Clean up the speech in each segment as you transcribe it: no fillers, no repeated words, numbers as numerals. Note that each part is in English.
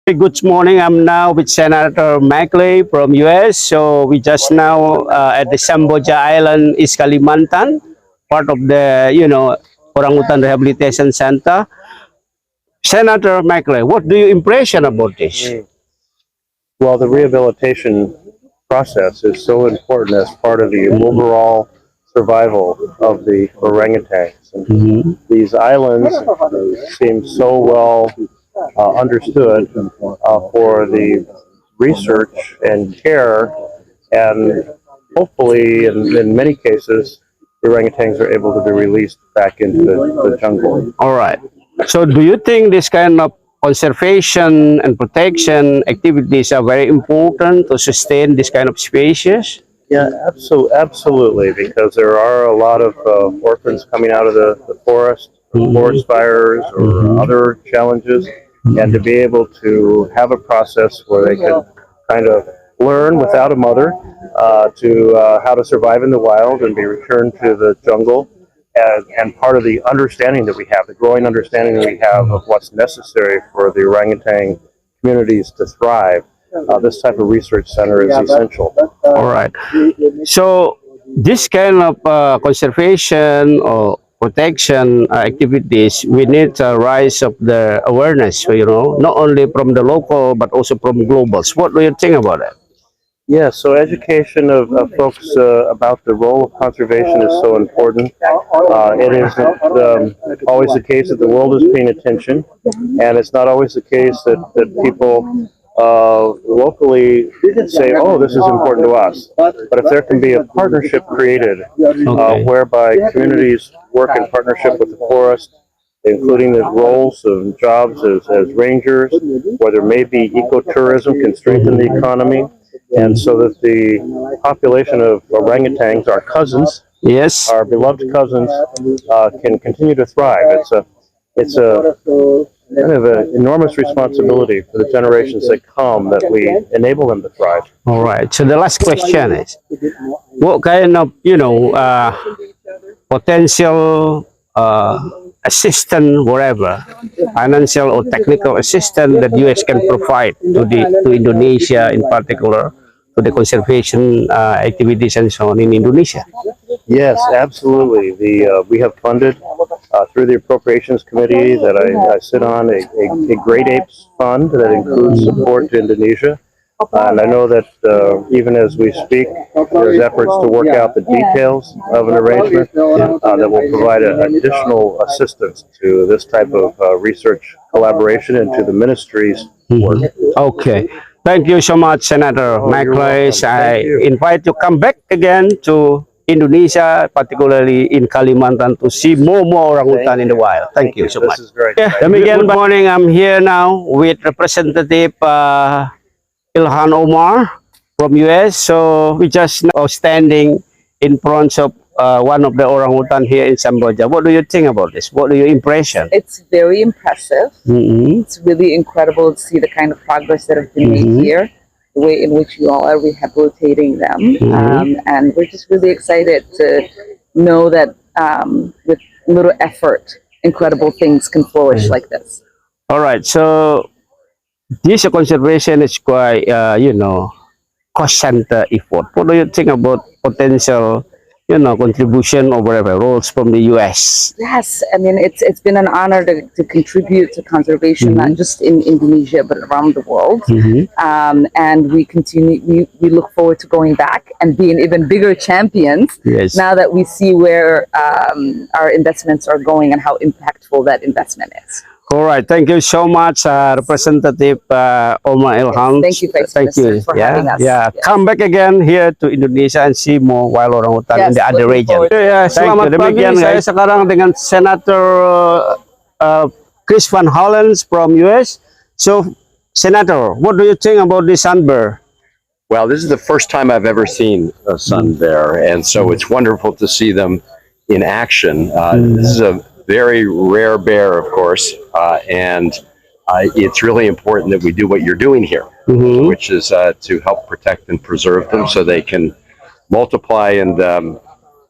Good morning. I'm now with Senator Meng from US. So we just now at the Samboja Island, East Kalimantan, part of the Orangutan Rehabilitation Center. Senator Meng, what do you impression about this? Well, the rehabilitation process is so important as part of the overall survival of the orangutans. And these islands seem so well understood for the research and care, and hopefully, in many cases, the orangutans are able to be released back into the jungle. All right. So do you think this kind of conservation and protection activities are very important to sustain this kind of species? Yeah, absolutely, because there are a lot of orphans coming out of the forest, forest fires, or other challenges, and to be able to have a process where they can kind of learn without a mother to how to survive in the wild and be returned to the jungle. And part of the understanding that we have, the growing understanding that we have of what's necessary for the orangutan communities to thrive, this type of research center is essential. All right. So this kind of conservation or protection activities, we need a rise of the awareness, not only from the local, but also from globals. What do you think about it? Yeah, so education of folks about the role of conservation is so important. It isn't always the case that the world is paying attention, and it's not always the case that people locally say, oh, this is important to us. But if there can be a partnership created whereby communities work in partnership with the forest, including the roles of jobs as rangers, where there may be ecotourism can strengthen the economy, and so that the population of orangutans, our cousins, yes, our beloved cousins, can continue to thrive. It's a kind of an enormous responsibility for the generations that come that we enable them to thrive. All right. So the last question is, what kind of potential assistance, whatever, financial or technical assistance that US can provide to Indonesia in particular, to the conservation activities and so on in Indonesia? Yes, absolutely. We have funded through the Appropriations Committee that I sit on a Great Apes Fund that includes support to Indonesia. And I know that even as we speak, there's efforts to work out the details of an arrangement that will provide additional assistance to this type of research collaboration and to the ministry's work. Okay. Thank you so much, Senator Meng. I invite you to come back again to Indonesia, particularly in Kalimantan, to see more orangutan in the wild. Thank you so much. This is great. Good morning. I'm here now with Representative Ilhan Omar from US. So we just now standing in front of one of the orangutan here in Samboja. What do you think about this? What are your impression? It's very impressive. It's really incredible to see the kind of progress that have been made here, the way in which you all are rehabilitating them. And we're just really excited to know that with little effort, incredible things can flourish like this. All right. So this conservation is quite, cost center effort. What do you think about potential, contribution or whatever roles from the US? Yes, I mean it's been an honor to contribute to conservation, not just in Indonesia but around the world. And we look forward to going back and being even bigger champions. Yes. Now that we see where our investments are going and how impactful that investment is. All right, thank you so much, Representative Omar Ilhan. Thank you, Vice Minister, for having us. Yeah, come back again here to Indonesia and see more wild orangutan in the other region. Selamat pagi, saya sekarang dengan Senator Chris Van Hollen from US. So, Senator, what do you think about this sunbear? Well, this is the first time I've ever seen a sun bear, and so it's wonderful to see them in action. This is a very rare bear, of course, and it's really important that we do what you're doing here, which is to help protect and preserve them so they can multiply and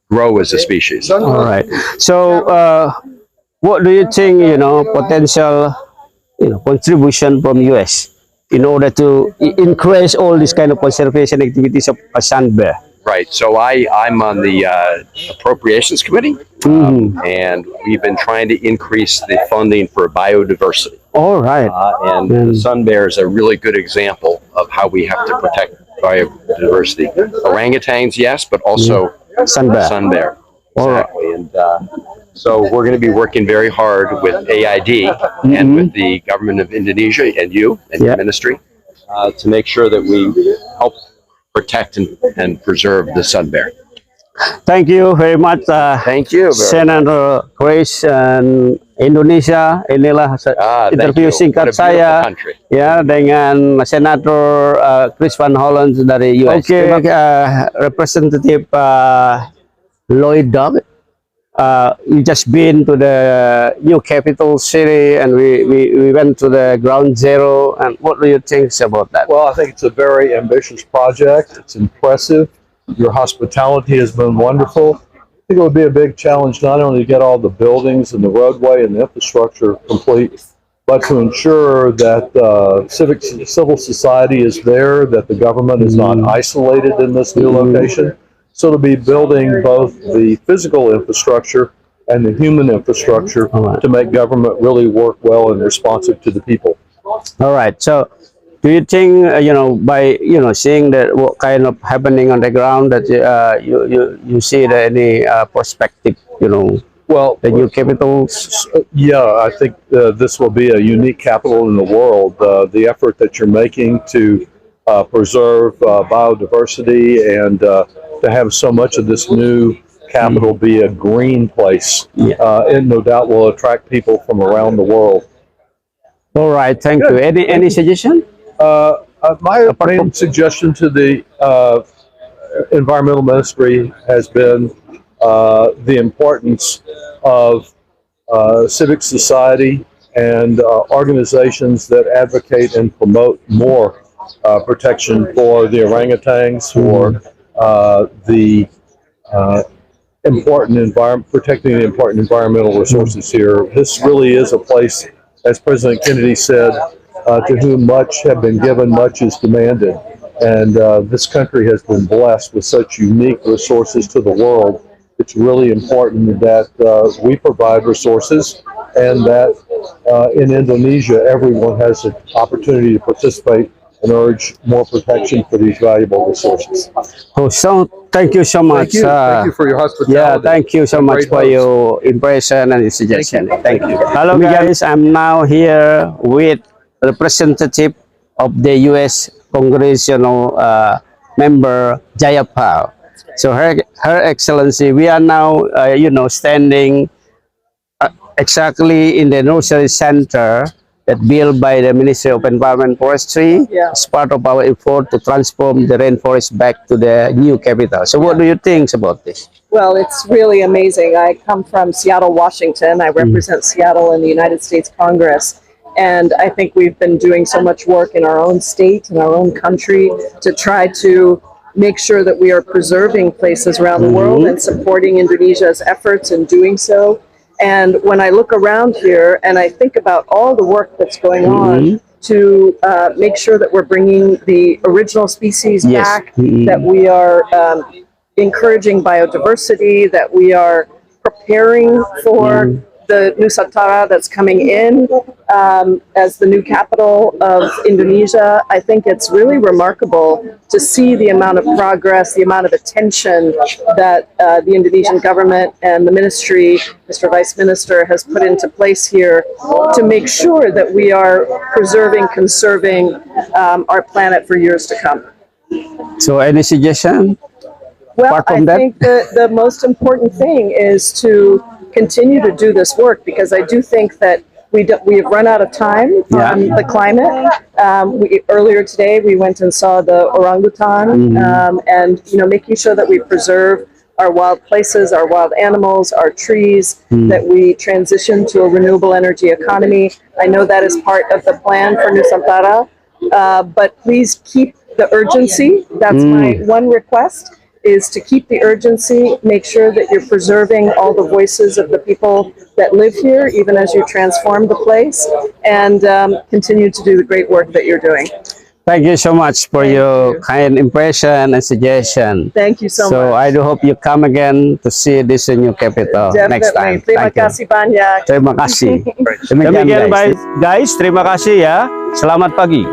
grow as a species. All right. So, what do you think, potential, contribution from US in order to increase all these kind of conservation activities of a sun bear? Right. So I'm on the Appropriations Committee, and we've been trying to increase the funding for biodiversity. All right. And the sun bear is a really good example of how we have to protect biodiversity. Orangutans, yes, but also Sun bear. sun bear. All right. Exactly. And so we're going to be working very hard with AID and with the government of Indonesia and you and your ministry to make sure that we help protect and preserve the sun bear. Thank you very much. Thank you. Senator Grace and Indonesia. Inilah interview singkat saya ya dengan Senator Chris Van Hollen dari US. Okay, Representative Lloyd Doggett. We just been to the new capital city, and we went to the ground zero. And what do you think about that? Well, I think it's a very ambitious project. It's impressive. Your hospitality has been wonderful. I think it would be a big challenge not only to get all the buildings and the roadway and the infrastructure complete, but to ensure that civil society is there, that the government is not isolated in this new location. So to be building both the physical infrastructure and the human infrastructure to make government really work well and responsive to the people. All right. So, do you think by seeing that what kind of happening on the ground that you see any perspective? Well, the new capitals. Yeah, I think this will be a unique capital in the world. The effort that you're making to preserve biodiversity and to have so much of this new capital be a green place, and no doubt will attract people from around the world. All right, thank you. Any suggestion? My main suggestion to the environmental ministry has been the importance of civic society and organizations that advocate and promote more protection for the orangutans, for the protecting the important environmental resources here. This really is a place, as President Kennedy said, to whom much have been given, much is demanded. And this country has been blessed with such unique resources to the world. It's really important that we provide resources, and that in Indonesia, everyone has an opportunity to participate and urge more protection for these valuable resources. Oh, so thank you so much. Thank you for your hospitality. Yeah, thank you so much for your impression and your suggestion. Thank you. Hello guys, I'm now here with representative of the US Congressional Member Jayapal. So Her Excellency, we are now standing exactly in the nursery center that built by the Ministry of Environment and Forestry as part of our effort to transform the rainforest back to the new capital. So what do you think about this? Well, it's really amazing. I come from Seattle, Washington. I represent Seattle in the United States Congress. And I think we've been doing so much work in our own state, in our own country, to try to make sure that we are preserving places around the world and supporting Indonesia's efforts in doing so. And when I look around here and I think about all the work that's going on to make sure that we're bringing the original species back, that we are encouraging biodiversity, that we are preparing for the Nusantara that's coming in as the new capital of Indonesia, I think it's really remarkable to see the amount of progress, the amount of attention that the Indonesian government and the ministry, Mr. Vice Minister, has put into place here to make sure that we are preserving, conserving our planet for years to come. So any suggestion? Well, I think the most important thing is to continue to do this work, because I do think that we have run out of time on the climate. Earlier today, we went and saw the orangutan, and making sure that we preserve our wild places, our wild animals, our trees, that we transition to a renewable energy economy. I know that is part of the plan for Nusantara, but please keep the urgency. That's my one request, is to keep the urgency, make sure that you're preserving all the voices of the people that live here, even as you transform the place, and continue to do the great work that you're doing. Thank you so much for Thank your you. kind impression and suggestion. Thank you so So much. I do hope you come again to see this new capital next time. Definitely. Terima Thank you. kasih banyak. Terima kasih. Demikian guys. Terima kasih ya. Selamat pagi.